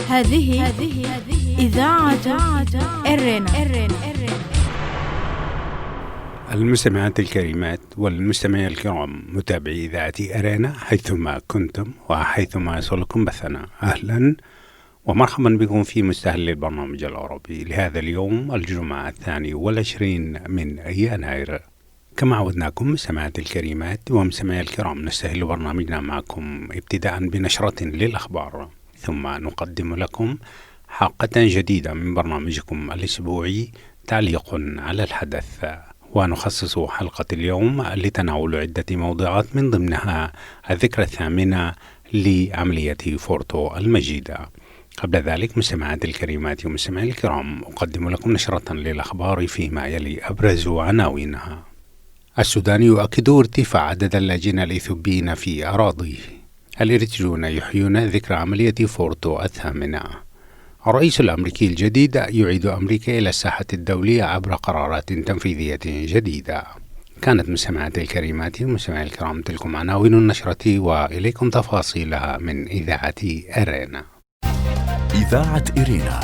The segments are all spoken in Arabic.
هذه إذاعة إرنا. المستمعات الكريمات والمستمعين الكرام متابعي إذاعة أرينا حيثما كنتم وحيثما يصلكم بثنا، أهلا ومرحبا بكم في مستهل البرنامج العربي لهذا اليوم الجمعة 22 من يناير. كما عودناكم مستمعات الكريمات ومستمعي الكرام نستهل برنامجنا معكم ابتداء بنشرة للأخبار، ثم نقدم لكم حلقة جديدة من برنامجكم الأسبوعي تعليق على الحدث، ونخصص حلقة اليوم لتناول عدة موضوعات من ضمنها الذكرى الثامنة لعملية فورتو المجيدة. قبل ذلك مستمعات الكريمات ومستمعي الكرام أقدم لكم نشرة للأخبار فيما يلي أبرز عناوينها. السودان يؤكد ارتفاع عدد اللاجئين الإثيوبيين في أراضيه. الإريتريون يحيون ذكرى عملية فورتو الثامنة. الرئيس الأمريكي الجديد يعيد أمريكا إلى الساحة الدولية عبر قرارات تنفيذية جديدة. كانت مستمعات الكريمات ومستمعي الكرام تلكم عناوين النشرة وإليكم تفاصيلها من إذاعة إرينا. إذاعة إرينا،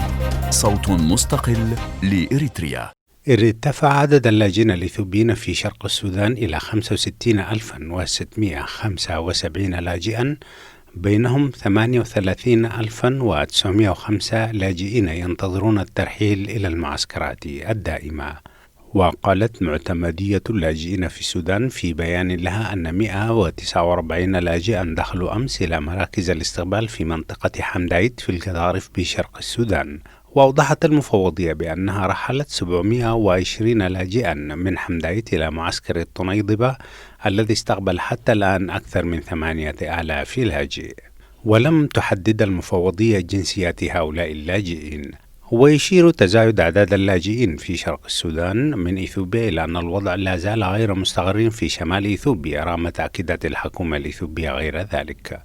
صوت مستقل لإريتريا. ارتفع عدد اللاجئين الإثيوبيين في شرق السودان إلى 65,675 لاجئا، بينهم 38,905 لاجئين ينتظرون الترحيل إلى المعسكرات الدائمة. وقالت معتمدية اللاجئين في السودان في بيان لها أن 149 لاجئا دخلوا أمس إلى مراكز الاستقبال في منطقة حمدايت في القضارف بشرق السودان. وأوضحت المفوضية بأنها رحلت 720 لاجئا من حمدايت إلى معسكر الطنيضبة الذي استقبل حتى الآن أكثر من 8,000 لاجئ. ولم تحدد المفوضية جنسيات هؤلاء اللاجئين. ويشير تزايد أعداد اللاجئين في شرق السودان من إثيوبيا إلى أن الوضع لا زال غير مستقر في شمال إثيوبيا رغم تأكيدات الحكومة الإثيوبية غير ذلك.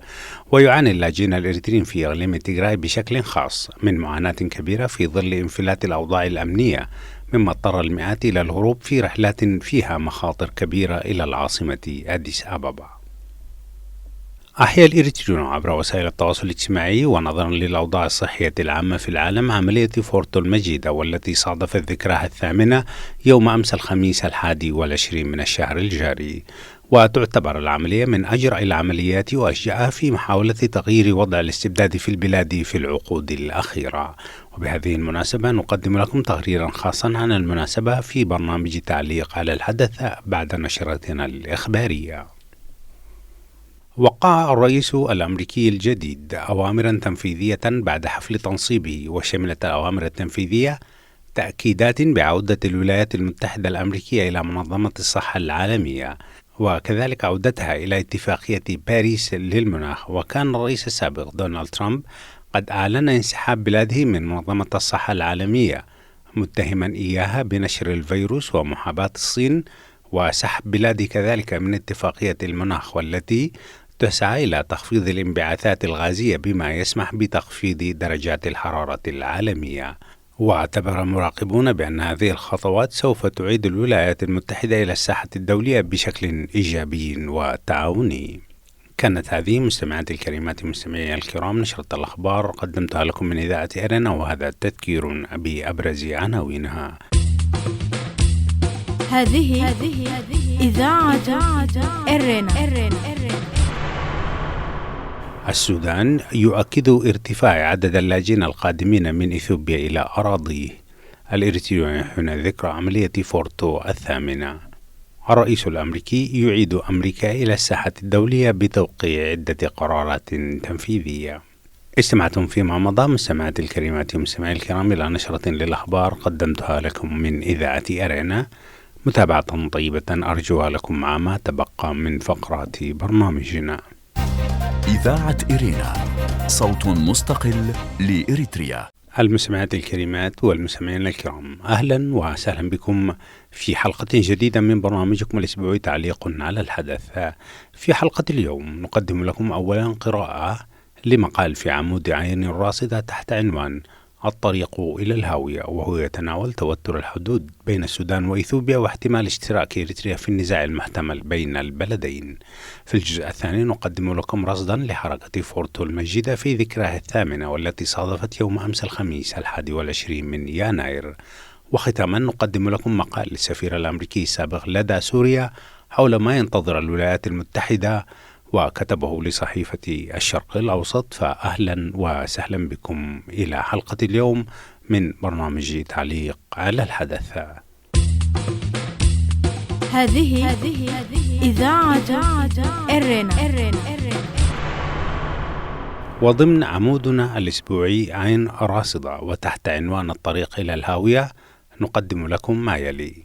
ويعاني اللاجئين الإريتريين في إقليم تيغراي بشكل خاص من معاناة كبيرة في ظل انفلات الأوضاع الأمنية، مما اضطر المئات إلى الهروب في رحلات فيها مخاطر كبيرة إلى العاصمة أديس أبابا. أحيا الإريتريون عبر وسائل التواصل الاجتماعي ونظرا للأوضاع الصحية العامة في العالم عملية فورتو المجيدة، والتي صادفت ذكراها الثامنة يوم أمس الخميس 21 من الشهر الجاري. وتعتبر العملية من أجرأ العمليات وأشجعها في محاولة تغيير وضع الاستبداد في البلاد في العقود الأخيرة. وبهذه المناسبة نقدم لكم تقريرا خاصا عن المناسبة في برنامج تعليق على الحدث بعد نشرتنا الإخبارية. وقع الرئيس الأمريكي الجديد أوامرا تنفيذية بعد حفل تنصيبه، وشملت الأوامر التنفيذية تأكيدات بعودة الولايات المتحدة الأمريكية إلى منظمة الصحة العالمية، وكذلك عودتها إلى اتفاقية باريس للمناخ. وكان الرئيس السابق دونالد ترامب قد أعلن انسحاب بلاده من منظمة الصحة العالمية، متهما إياها بنشر الفيروس ومحاباة الصين، وسحب بلاده كذلك من اتفاقية المناخ والتي تسعى إلى تخفيض الانبعاثات الغازية بما يسمح بتخفيض درجات الحرارة العالمية. واعتبر المراقبون بأن هذه الخطوات سوف تعيد الولايات المتحدة إلى الساحة الدولية بشكل إيجابي وتعاوني. كانت هذه مستمعات الكريمات مستمعي الكرام نشرة الأخبار قدمتها لكم من إذاعة إرينا، وهذا تذكير بأبرز عناوينها. هذه إذاعة إرنا. السودان يؤكد ارتفاع عدد اللاجئين القادمين من إثيوبيا إلى أراضيه. الإريتريون يحيون ذكرى عملية فورتو الثامنة. الرئيس الأمريكي يعيد أمريكا إلى الساحة الدولية بتوقيع عدة قرارات تنفيذية. استمعتم فيما مضى مستمعات الكريمات ومستمعي الكرام إلى نشرة للأخبار قدمتها لكم من إذاعة أرينا. متابعة طيبة أرجوها لكم مع ما تبقى من فقرات برنامجنا. إذاعة إرينا، صوت مستقل لإريتريا. المستمعات الكريمات والمستمعين الكرام، أهلا وسهلا بكم في حلقة جديدة من برنامجكم الأسبوعي تعليق على الحدث. في حلقة اليوم نقدم لكم أولا قراءة لمقال في عمود عين الراصدة تحت عنوان الطريق إلى الهاوية، وهو يتناول توتر الحدود بين السودان وإثيوبيا واحتمال اشتراك إريتريا في النزاع المحتمل بين البلدين. في الجزء الثاني نقدم لكم رصدا لحركة فورتو المجيدة في ذكرها 8 والتي صادفت يوم أمس الخميس 21 من يناير. وختاما نقدم لكم مقال للسفير الأمريكي السابق لدى سوريا حول ما ينتظر الولايات المتحدة، وكتبه لصحيفة الشرق الأوسط. فأهلا وسهلا بكم إلى حلقة اليوم من برنامج تعليق على الحدث. هذه إذاعة إرنا. وضمن عمودنا الأسبوعي عين راصدة وتحت عنوان الطريق إلى الهاوية نقدم لكم ما يلي.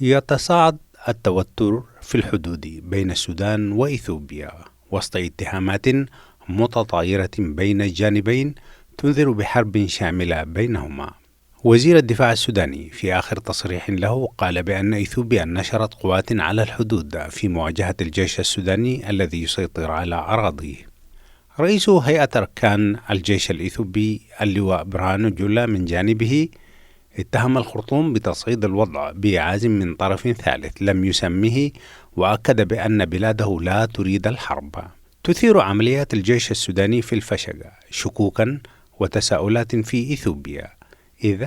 يتصاعد التوتر في الحدود بين السودان وإثيوبيا وسط اتهامات متطايرة بين الجانبين تنذر بحرب شاملة بينهما. وزير الدفاع السوداني في آخر تصريح له قال بأن إثيوبيا نشرت قوات على الحدود في مواجهة الجيش السوداني الذي يسيطر على أراضيه. رئيس هيئة أركان الجيش الإثيوبي اللواء برهانو جولا من جانبه اتهم الخرطوم بتصعيد الوضع بإعاز من طرف ثالث لم يسمه، وأكد بأن بلاده لا تريد الحرب. تثير عمليات الجيش السوداني في الفشقة شكوكا وتساؤلات في إثيوبيا إذ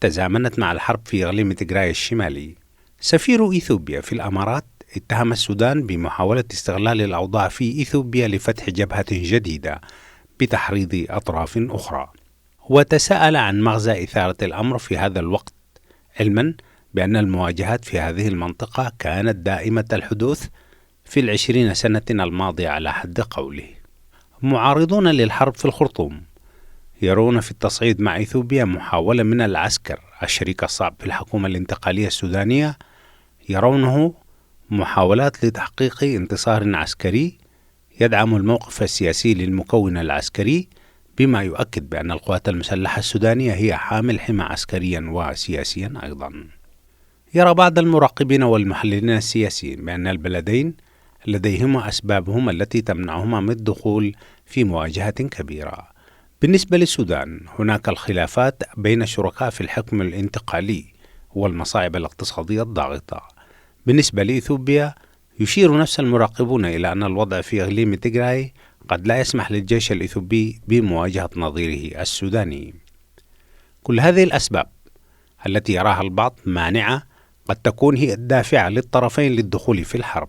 تزامنت مع الحرب في إقليم تيغراي الشمالي. سفير إثيوبيا في الأمارات اتهم السودان بمحاولة استغلال الأوضاع في إثيوبيا لفتح جبهة جديدة بتحريض أطراف أخرى، وتساءل عن مغزى إثارة الأمر في هذا الوقت، علما بأن المواجهات في هذه المنطقة كانت دائمة الحدوث في 20 سنة الماضية على حد قوله. معارضون للحرب في الخرطوم يرون في التصعيد مع إثيوبيا محاولة من العسكر الشريك الصعب في الحكومة الانتقالية السودانية، يرونه محاولات لتحقيق انتصار عسكري يدعم الموقف السياسي للمكون العسكري، بما يؤكد بأن القوات المسلحة السودانية هي حامل حمى عسكريا وسياسيا أيضا. يرى بعض المراقبين والمحللين السياسيين بأن البلدين لديهما أسبابهم التي تمنعهما من الدخول في مواجهة كبيرة. بالنسبة للسودان هناك الخلافات بين الشركاء في الحكم الانتقالي والمصاعب الاقتصادية الضاغطة. بالنسبة لإثيوبيا يشير نفس المراقبون إلى أن الوضع في إقليم تيغراي قد لا يسمح للجيش الإثيوبي بمواجهة نظيره السوداني. كل هذه الأسباب التي يراها البعض مانعة قد تكون هي الدافعة للطرفين للدخول في الحرب،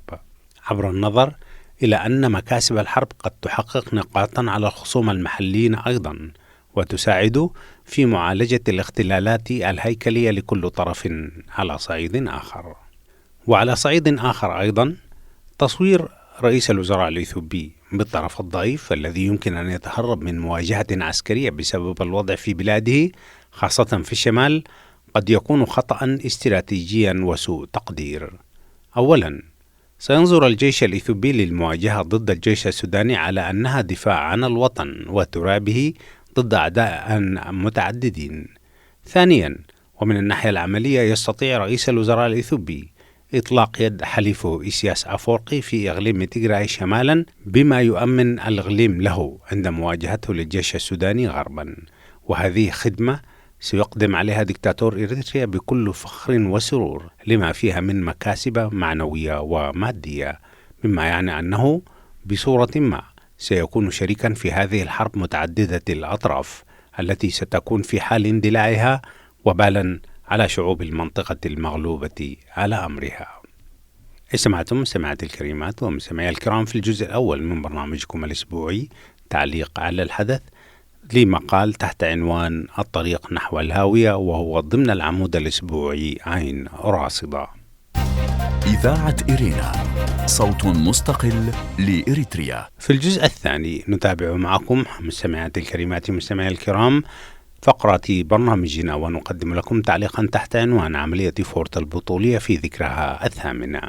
عبر النظر إلى أن مكاسب الحرب قد تحقق نقاطا على الخصوم المحليين أيضا، وتساعد في معالجة الاختلالات الهيكلية لكل طرف على صعيد آخر. وعلى صعيد آخر أيضا تصوير رئيس الوزراء الإثيوبي بالطرف الضعيف الذي يمكن أن يتهرب من مواجهة عسكرية بسبب الوضع في بلاده خاصة في الشمال قد يكون خطأ استراتيجيا وسوء تقدير. أولا، سينظر الجيش الإثيوبي للمواجهة ضد الجيش السوداني على أنها دفاع عن الوطن وترابه ضد أعداء متعددين. ثانيا، ومن الناحية العملية يستطيع رئيس الوزراء الإثيوبي إطلاق يد حليفه إسياس أفورقي في إقليم تيغراي شمالا بما يؤمن الإقليم له عند مواجهته للجيش السوداني غربا، وهذه خدمة سيقدم عليها دكتاتور إريتريا بكل فخر وسرور لما فيها من مكاسب معنوية ومادية، مما يعني أنه بصورة ما سيكون شريكا في هذه الحرب متعددة الأطراف التي ستكون في حال اندلاعها وبالا على شعوب المنطقة المغلوبة على أمرها. سمعتم سماعات الكريمات ومستمعي الكرام في الجزء الأول من برنامجكم الأسبوعي تعليق على الحدث لمقال تحت عنوان الطريق نحو الهاوية، وهو ضمن العمود الأسبوعي عين راصدة. إذاعة إرينا، صوت مستقل لإريتريا. في الجزء الثاني نتابع معكم مستمعات الكريمات ومستمعي الكرام فقرة برنامجنا، ونقدم لكم تعليقا تحت عنوان عملية فورت البطولية في ذكرها 8.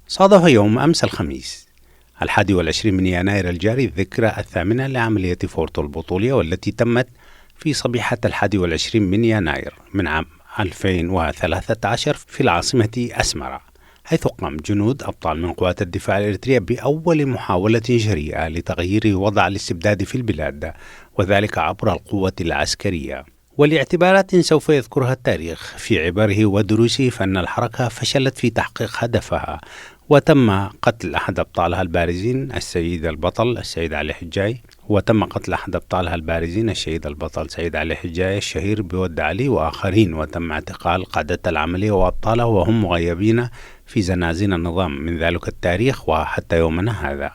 صادف يوم أمس الخميس 21 من يناير الجاري الذكرى 8 لعملية فورت البطولية، والتي تمت في صبيحة 21 من يناير من عام 2013 في العاصمة أسمرة، حيث قام جنود أبطال من قوات الدفاع الإريترية بأول محاولة جريئة لتغيير وضع الاستبداد في البلاد، وذلك عبر القوة العسكرية. ولاعتبارات سوف يذكرها التاريخ في عبره ودروسه، فإن الحركة فشلت في تحقيق هدفها، وتم قتل أحد أبطالها البارزين السيد البطل السيد علي حجاي، سيد علي حجاي الشهير بود علي وآخرين، وتم اعتقال قادة العملية وأبطالها وهم مغيبين في زنازين النظام من ذلك التاريخ وحتى يومنا هذا.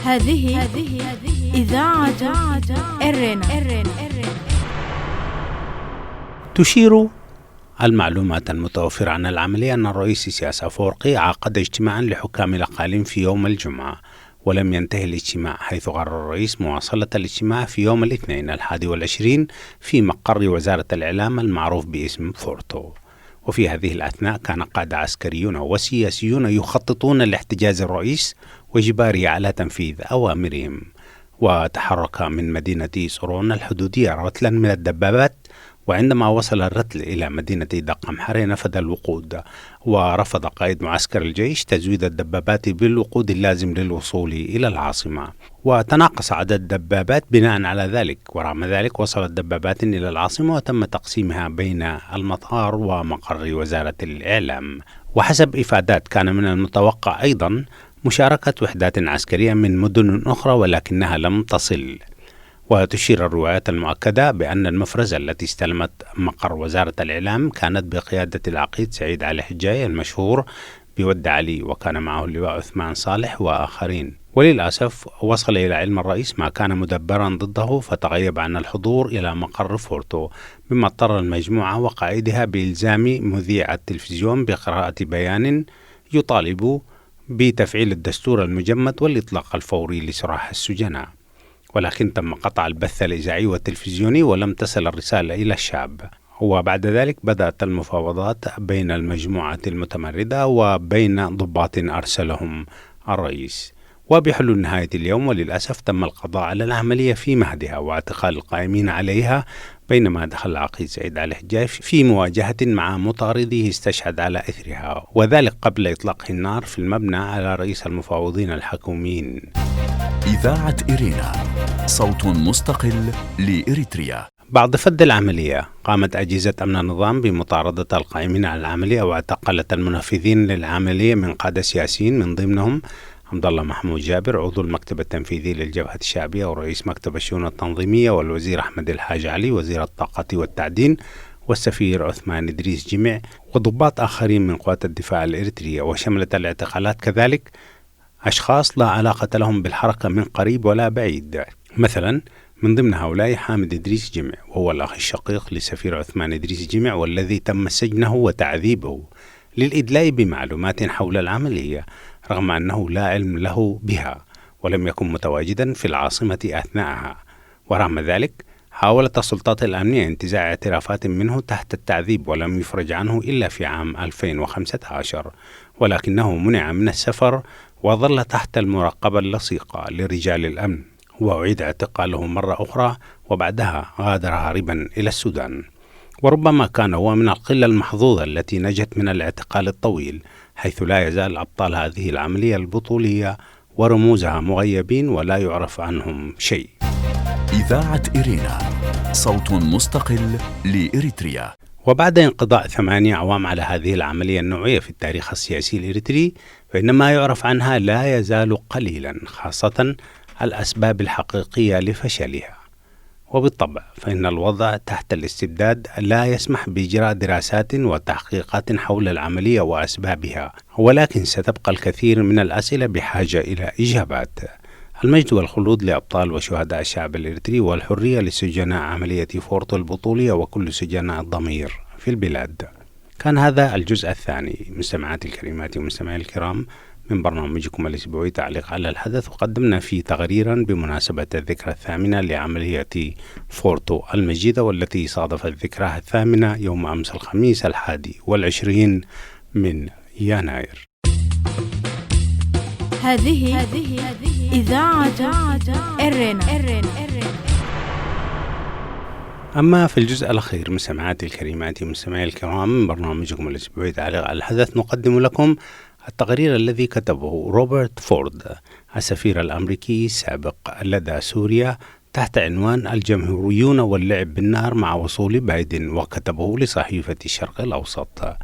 هذه إذاعة إرنا. تشير المعلومات المتوفرة عن العملية أن الرئيس إسياس أفورقي عقد اجتماعا لحكام الأقاليم في يوم الجمعة، ولم ينتهي الاجتماع، حيث قرر الرئيس مواصلة الاجتماع في يوم الاثنين 21 في مقر وزارة الإعلام المعروف باسم فورتو. وفي هذه الأثناء كان قادة عسكريون وسياسيون يخططون لاحتجاز الرئيس وإجباره على تنفيذ أوامرهم، وتحرك من مدينة صورون الحدودية رتلا من الدبابات، وعندما وصل الرتل إلى مدينة دق محرة نفذ الوقود، ورفض قائد معسكر الجيش تزويد الدبابات بالوقود اللازم للوصول إلى العاصمة، وتناقص عدد الدبابات بناء على ذلك، ورغم ذلك وصلت دبابات إلى العاصمة وتم تقسيمها بين المطار ومقر وزارة الإعلام. وحسب إفادات كان من المتوقع أيضا مشاركة وحدات عسكرية من مدن أخرى ولكنها لم تصل. وتشير الروايات المؤكدة بأن المفرزة التي استلمت مقر وزارة الإعلام كانت بقيادة العقيد سعيد علي حجاي المشهور بود علي، وكان معه اللواء عثمان صالح وآخرين. وللأسف وصل إلى علم الرئيس ما كان مدبرا ضده، فتغيب عن الحضور إلى مقر فورتو، مما اضطر المجموعة وقائدها بإلزام مذيع التلفزيون بقراءة بيان يطالب بتفعيل الدستور المجمد والإطلاق الفوري لسراح السجناء، ولكن تم قطع البث الإذاعي والتلفزيوني ولم تصل الرسالة إلى الشعب. وبعد ذلك بدأت المفاوضات بين المجموعة المتمردة وبين ضباط أرسلهم الرئيس، وبحلول نهاية اليوم وللأسف تم القضاء على العملية في مهدها واعتقال القائمين عليها، بينما دخل العقيد سعيد علي حجاي في مواجهة مع مطارده استشهد على إثرها، وذلك قبل إطلاق النار في المبنى على رئيس المفاوضين الحكوميين. إذاعة إرينا، صوت مستقل لإريتريا. بعد فض العملية قامت أجهزة أمن النظام بمطاردة القائمين على العملية، واعتقلت المنفذين للعملية من قادة سياسيين من ضمنهم عبد الله محمود جابر عضو المكتب التنفيذي للجبهة الشعبية ورئيس مكتب الشؤون التنظيمية، والوزير أحمد الحاج علي وزير الطاقة والتعدين، والسفير عثمان إدريس جمع، وضباط آخرين من قوات الدفاع الإريترية. وشملت الاعتقالات كذلك أشخاص لا علاقة لهم بالحركة من قريب ولا بعيد، مثلا من ضمن هؤلاء حامد إدريس جمع، وهو الأخ الشقيق لسفير عثمان إدريس جمع، والذي تم سجنه وتعذيبه للإدلاء بمعلومات حول العملية رغم أنه لا علم له بها ولم يكن متواجدا في العاصمة أثناءها. ورغم ذلك حاولت السلطات الأمنية انتزاع اعترافات منه تحت التعذيب، ولم يفرج عنه إلا في عام 2015، ولكنه منع من السفر وظل تحت المراقبة اللصيقة لرجال الأمن، وأعيد اعتقاله مرة أخرى وبعدها غادر هاربا إلى السودان. وربما كان هو من القلة المحظوظة التي نجت من الاعتقال الطويل، حيث لا يزال أبطال هذه العملية البطولية ورموزها مغيبين ولا يعرف عنهم شيء. إذاعة إرينا، صوت مستقل لإريتريا. وبعد انقضاء 8 أعوام على هذه العملية النوعية في التاريخ السياسي الإريتري، فإن ما يعرف عنها لا يزال قليلا، خاصة الأسباب الحقيقية لفشلها. وبالطبع فإن الوضع تحت الاستبداد لا يسمح بإجراء دراسات وتحقيقات حول العملية وأسبابها، ولكن ستبقى الكثير من الأسئلة بحاجة إلى إجابات. المجد والخلود لأبطال وشهداء الشعب الإريتري، والحرية لسجناء عملية فورتو البطولية وكل سجناء الضمير في البلاد. كان هذا الجزء الثاني مستمعاتي الكريمات ومستمعي الكرام من برنامجكم الأسبوعي تعليق على الحدث، وقدمنا فيه تقريرا بمناسبة الذكرى 8 لعملية فورتو المجيدة، والتي صادفت ذكراها 8 يوم أمس الخميس 21 من يناير. هذه إذاعة إرينا. أما في الجزء الأخير مستمعاتي الكريمات ومستمعي الكرام من برنامجكم الأسبوعي تعليق على الحدث، نقدم لكم التقرير الذي كتبه روبرت فورد السفير الأمريكي السابق لدى سوريا تحت عنوان الجمهوريون واللعب بالنار مع وصول بايدن، وكتبه لصحيفة الشرق الأوسط.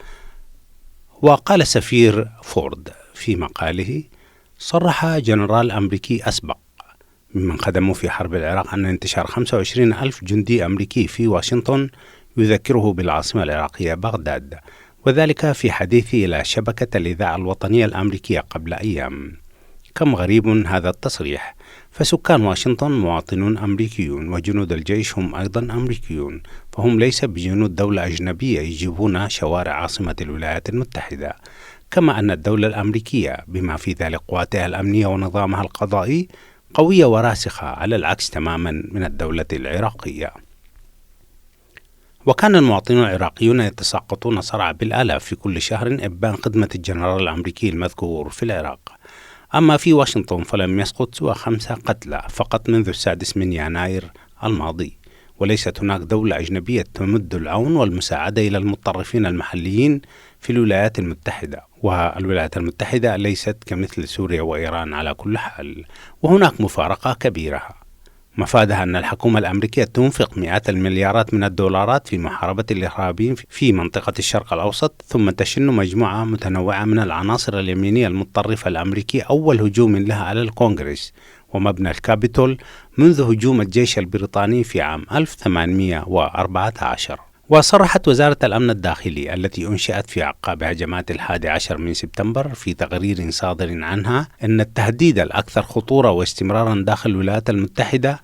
وقال سفير فورد في مقاله: صرح جنرال أمريكي أسبق ممن خدموا في حرب العراق أن انتشار 25,000 جندي أمريكي في واشنطن يذكره بالعاصمة العراقية بغداد، وذلك في حديثه إلى شبكة الإذاعة الوطنية الأمريكية قبل أيام. كم غريب هذا التصريح، فسكان واشنطن مواطنون أمريكيون، وجنود الجيش هم أيضا أمريكيون، فهم ليس بجنود دولة أجنبية يجيبون شوارع عاصمة الولايات المتحدة. كما أن الدولة الأمريكية بما في ذلك قواتها الأمنية ونظامها القضائي قوية وراسخة، على العكس تماما من الدولة العراقية. وكان المواطنون العراقيون يتساقطون صرعى بالآلاف في كل شهر إبان خدمة الجنرال الأمريكي المذكور في العراق. أما في واشنطن فلم يسقط سوى 5 قتلى فقط منذ 6 يناير الماضي، وليست هناك دولة أجنبية تمد العون والمساعدة إلى المتطرفين المحليين في الولايات المتحدة، والولايات المتحدة ليست كمثل سوريا وإيران على كل حال. وهناك مفارقة كبيرة مفادها أن الحكومة الأمريكية تنفق مئات المليارات من الدولارات في محاربة الإرهابيين في منطقة الشرق الأوسط، ثم تشن مجموعة متنوعة من العناصر اليمينية المتطرفة الأمريكية أول هجوم لها على الكونغرس ومبنى الكابيتول منذ هجوم الجيش البريطاني في عام 1814. وصرحت وزارة الأمن الداخلي التي أنشئت في أعقاب هجمات 11 من سبتمبر في تقرير صادر عنها أن التهديد الأكثر خطورة واستمرارا داخل الولايات المتحدة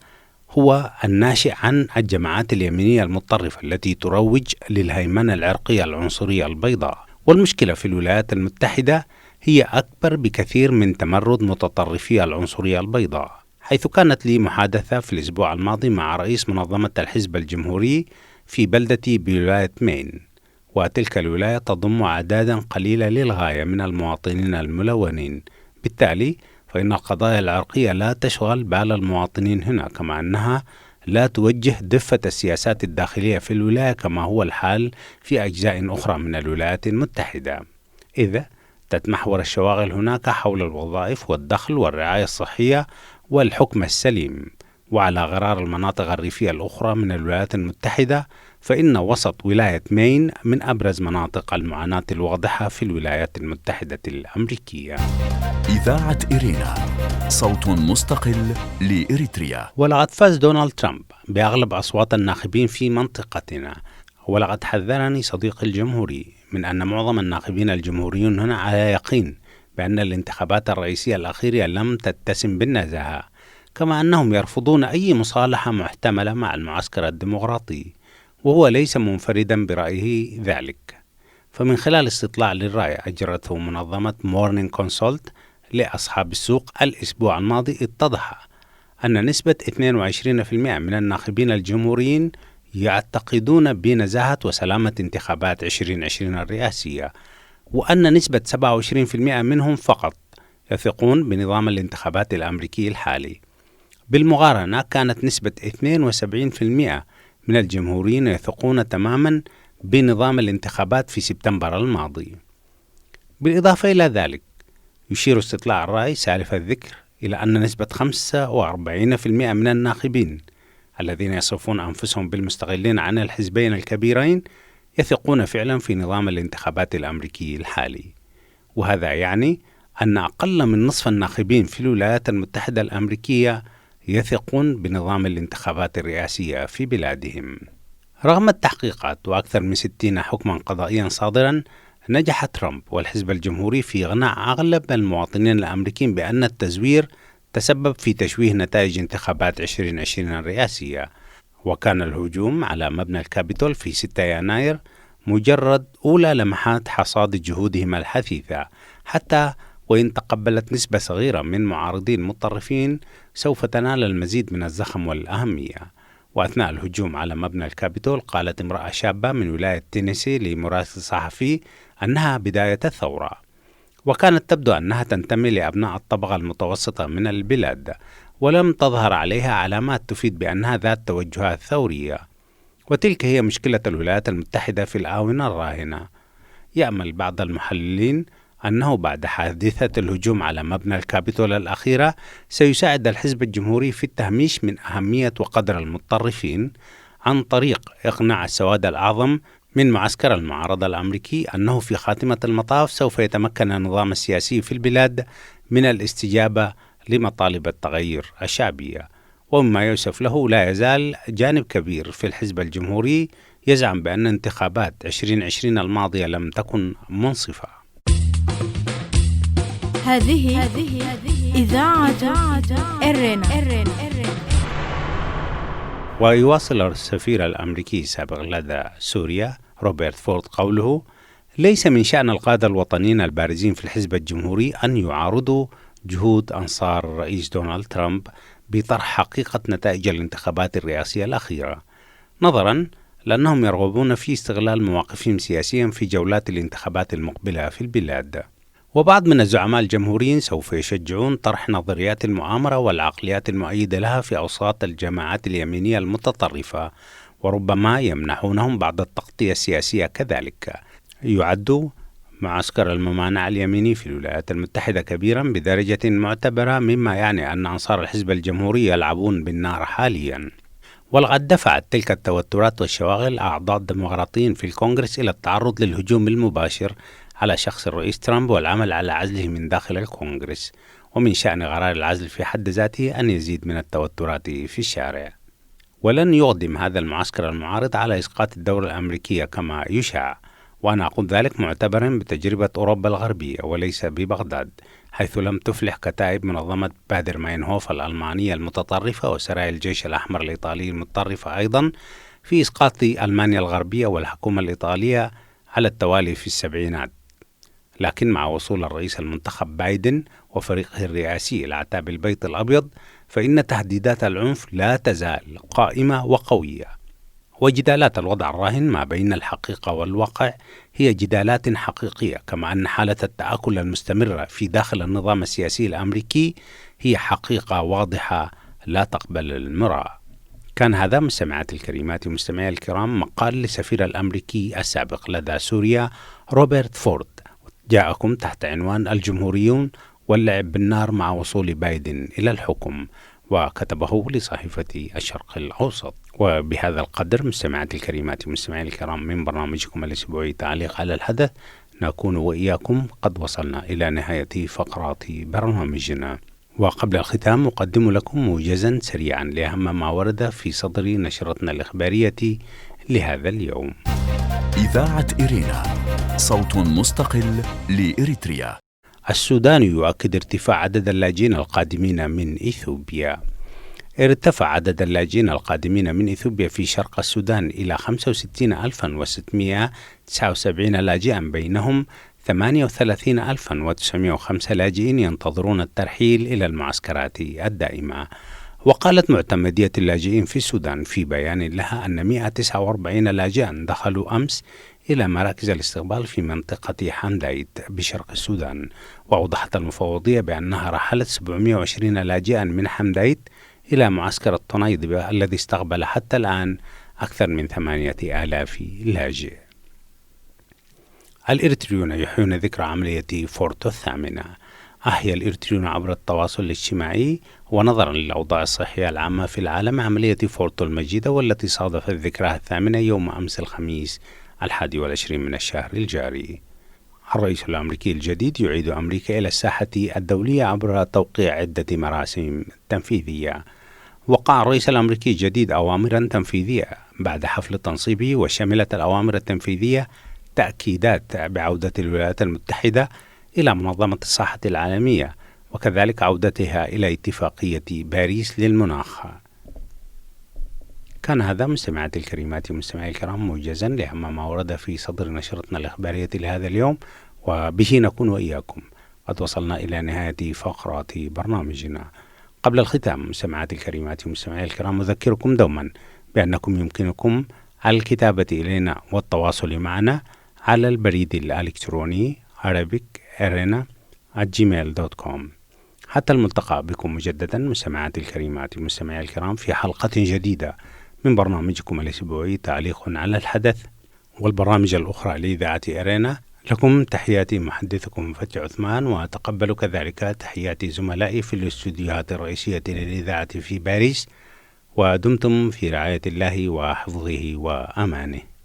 هو الناشئ عن الجماعات اليمينية المتطرفة التي تروج للهيمنة العرقية العنصرية البيضاء. والمشكلة في الولايات المتحدة هي أكبر بكثير من تمرد متطرفي العنصرية البيضاء، حيث كانت لي محادثة في الأسبوع الماضي مع رئيس منظمة الحزب الجمهوري في بلدتي بولاية مين، وتلك الولاية تضم أعدادا قليلة للغاية من المواطنين الملونين. بالتالي فإن القضايا العرقية لا تشغل بال المواطنين هنا، كما أنها لا توجه دفة السياسات الداخلية في الولاية كما هو الحال في أجزاء أخرى من الولايات المتحدة، إذا تتمحور الشواغل هناك حول الوظائف والدخل والرعاية الصحية والحكم السليم. وعلى غرار المناطق الريفية الأخرى من الولايات المتحدة، فإن وسط ولاية مين من أبرز مناطق المعاناة الواضحة في الولايات المتحدة الأمريكية. إذاعة إرينا، صوت مستقل لإريتريا. ولقد فاز دونالد ترامب بأغلب أصوات الناخبين في منطقتنا، ولقد حذرني صديقي الجمهوري من أن معظم الناخبين الجمهوريون هنا على يقين بأن الانتخابات الرئيسية الأخيرة لم تتسم بالنزاهة، كما أنهم يرفضون أي مصالحة محتملة مع المعسكر الديمقراطي، وهو ليس منفردا برأيه ذلك. فمن خلال استطلاع للرأي أجرته منظمة مورنينج كونسولت لأصحاب السوق الأسبوع الماضي، اتضح أن نسبة 22% من الناخبين الجمهوريين يعتقدون بنزاهة وسلامة انتخابات 2020 الرئاسية، وأن نسبة 27% منهم فقط يثقون بنظام الانتخابات الأمريكي الحالي. بالمقارنة كانت نسبة 72% من الجمهوريين يثقون تماما بنظام الانتخابات في سبتمبر الماضي. بالإضافة إلى ذلك يشير استطلاع الرأي سالف الذكر إلى أن نسبة 45% من الناخبين الذين يصفون أنفسهم بالمستقلين عن الحزبين الكبيرين يثقون فعلا في نظام الانتخابات الأمريكي الحالي. وهذا يعني أن أقل من نصف الناخبين في الولايات المتحدة الأمريكية يثقون بنظام الانتخابات الرئاسية في بلادهم. رغم التحقيقات وأكثر من 60 حكما قضائيا صادرا، نجح ترامب والحزب الجمهوري في إقناع أغلب المواطنين الأمريكيين بأن التزوير تسبب في تشويه نتائج انتخابات 2020 الرئاسية. وكان الهجوم على مبنى الكابيتول في 6 يناير مجرد أولى لمحات حصاد جهودهم الحثيثة، حتى وإن تقبلت نسبة صغيرة من معارضين متطرفين سوف تنال المزيد من الزخم والأهمية. وأثناء الهجوم على مبنى الكابيتول قالت امرأة شابة من ولاية تينيسي لمراسل صحفي أنها بداية الثورة، وكانت تبدو أنها تنتمي لأبناء الطبقة المتوسطة من البلاد، ولم تظهر عليها علامات تفيد بأنها ذات توجهات ثورية. وتلك هي مشكلة الولايات المتحدة في الآونة الراهنة. يأمل بعض المحللين أنه بعد حادثة الهجوم على مبنى الكابيتول الأخيرة سيساعد الحزب الجمهوري في التهميش من أهمية وقدر المتطرفين عن طريق إقناع السواد الأعظم من معسكر المعارضة الأمريكي أنه في خاتمة المطاف سوف يتمكن النظام السياسي في البلاد من الاستجابة لمطالب التغير الشعبية. ومما يوصف له لا يزال جانب كبير في الحزب الجمهوري يزعم بأن انتخابات 2020 الماضية لم تكن منصفة. هذه إذاعة إرنا. ويواصل السفير الأمريكي السابق لدى سوريا روبرت فورد قوله: ليس من شأن القادة الوطنيين البارزين في الحزب الجمهوري أن يعارضوا جهود أنصار الرئيس دونالد ترامب بطرح حقيقة نتائج الانتخابات الرئاسية الأخيرة، نظرا لأنهم يرغبون في استغلال مواقفهم سياسيا في جولات الانتخابات المقبلة في البلاد. وبعض من الزعماء الجمهوريين سوف يشجعون طرح نظريات المؤامرة والعقليات المؤيدة لها في أوساط الجماعات اليمينية المتطرفة، وربما يمنحونهم بعض التغطية السياسية كذلك. يعد معسكر الممانعة اليميني في الولايات المتحدة كبيرا بدرجة معتبرة، مما يعني أن أنصار الحزب الجمهوري يلعبون بالنار حاليا. ولقد دفعت تلك التوترات والشواغل أعضاء الديمقراطيين في الكونغرس إلى التعرض للهجوم المباشر على شخص الرئيس ترامب والعمل على عزله من داخل الكونغرس، ومن شأن قرار العزل في حد ذاته أن يزيد من التوترات في الشارع. ولن يقدم هذا المعسكر المعارض على إسقاط الدولة الأمريكية كما يشاع، وأنا أقول ذلك معتبرا بتجربة أوروبا الغربية وليس ببغداد، حيث لم تفلح كتائب منظمة بادر ماينهوف الألمانية المتطرفة وسرايا الجيش الأحمر الإيطالي المتطرفة أيضا في إسقاط ألمانيا الغربية والحكومة الإيطالية على التوالي في السبعينات. لكن مع وصول الرئيس المنتخب بايدن وفريقه الرئاسي إلى أعتاب البيت الأبيض، فإن تهديدات العنف لا تزال قائمة وقوية، وجدالات الوضع الراهن ما بين الحقيقة والواقع هي جدالات حقيقية، كما أن حالة التآكل المستمرة في داخل النظام السياسي الأمريكي هي حقيقة واضحة لا تقبل المراء. كان هذا مستمعاتي الكريمات ومستمعي الكرام مقال للسفير الأمريكي السابق لدى سوريا روبرت فورد، جاءكم تحت عنوان الجمهوريون واللعب بالنار مع وصول بايدن إلى الحكم، وكتبه لصحيفة الشرق الأوسط. وبهذا القدر مستمعاتي الكريمات ومستمعي الكرام من برنامجكم الأسبوعي تعليق على الحدث، نكون وإياكم قد وصلنا إلى نهاية فقرات برنامجنا. وقبل الختام أقدم لكم موجزا سريعا لأهم ما ورد في صدر نشرتنا الإخبارية لهذا اليوم. إذاعة إرينا، صوت مستقل لإريتريا. السودان يؤكد ارتفاع عدد اللاجئين القادمين من إثيوبيا. ارتفع عدد اللاجئين القادمين من إثيوبيا في شرق السودان إلى 65,679 لاجئا، بينهم 38,905 لاجئين ينتظرون الترحيل إلى المعسكرات الدائمة. وقالت معتمدية اللاجئين في السودان في بيان لها أن 149 لاجئا دخلوا أمس إلى مراكز الاستقبال في منطقة حمدايت بشرق السودان. وأوضحت المفوضية بأنها رحلت 720 لاجئا من حمدايت إلى معسكر الطنيدبة الذي استقبل حتى الآن أكثر من 8,000 لاجئ. الإريتريون يحيون ذكرى عملية فورتو الثامنة. أحيا الإريتريون عبر التواصل الاجتماعي ونظرا للأوضاع الصحية العامة في العالم عملية فورتو المجيدة، والتي صادفت ذكراها الثامنة يوم أمس الخميس 21 من الشهر الجاري. الرئيس الأمريكي الجديد يعيد أمريكا إلى الساحة الدولية عبر توقيع عدة مراسم تنفيذية. وقع الرئيس الأمريكي الجديد أوامرا تنفيذية بعد حفل تنصيبه، وشملت الأوامر التنفيذية تأكيدات بعودة الولايات المتحدة إلى منظمة الصحة العالمية، وكذلك عودتها إلى اتفاقية باريس للمناخ. كان هذا مستمعاتي الكريمات ومستمعي الكرام موجزا لأهم ما ورد في صدر نشرتنا الإخبارية لهذا اليوم، وبه نكون وإياكم قد وصلنا إلى نهاية فقرات برنامجنا. قبل الختام مستمعاتي الكريمات ومستمعي الكرام أذكركم دوما بأنكم يمكنكم الكتابة إلينا والتواصل معنا على البريد الإلكتروني arabic@gmail.com. حتى الملتقى بكم مجددا مستمعاتي الكريمات ومستمعي الكرام في حلقة جديدة من برنامجكم الأسبوعي تعليق على الحدث، والبرامج الأخرى لإذاعة إرينا لكم تحياتي محدثكم فتحي عثمان، وأتقبل كذلك تحيات زملائي في الاستوديوهات الرئيسية للإذاعة في باريس، ودمتم في رعاية الله وحفظه وأمانه.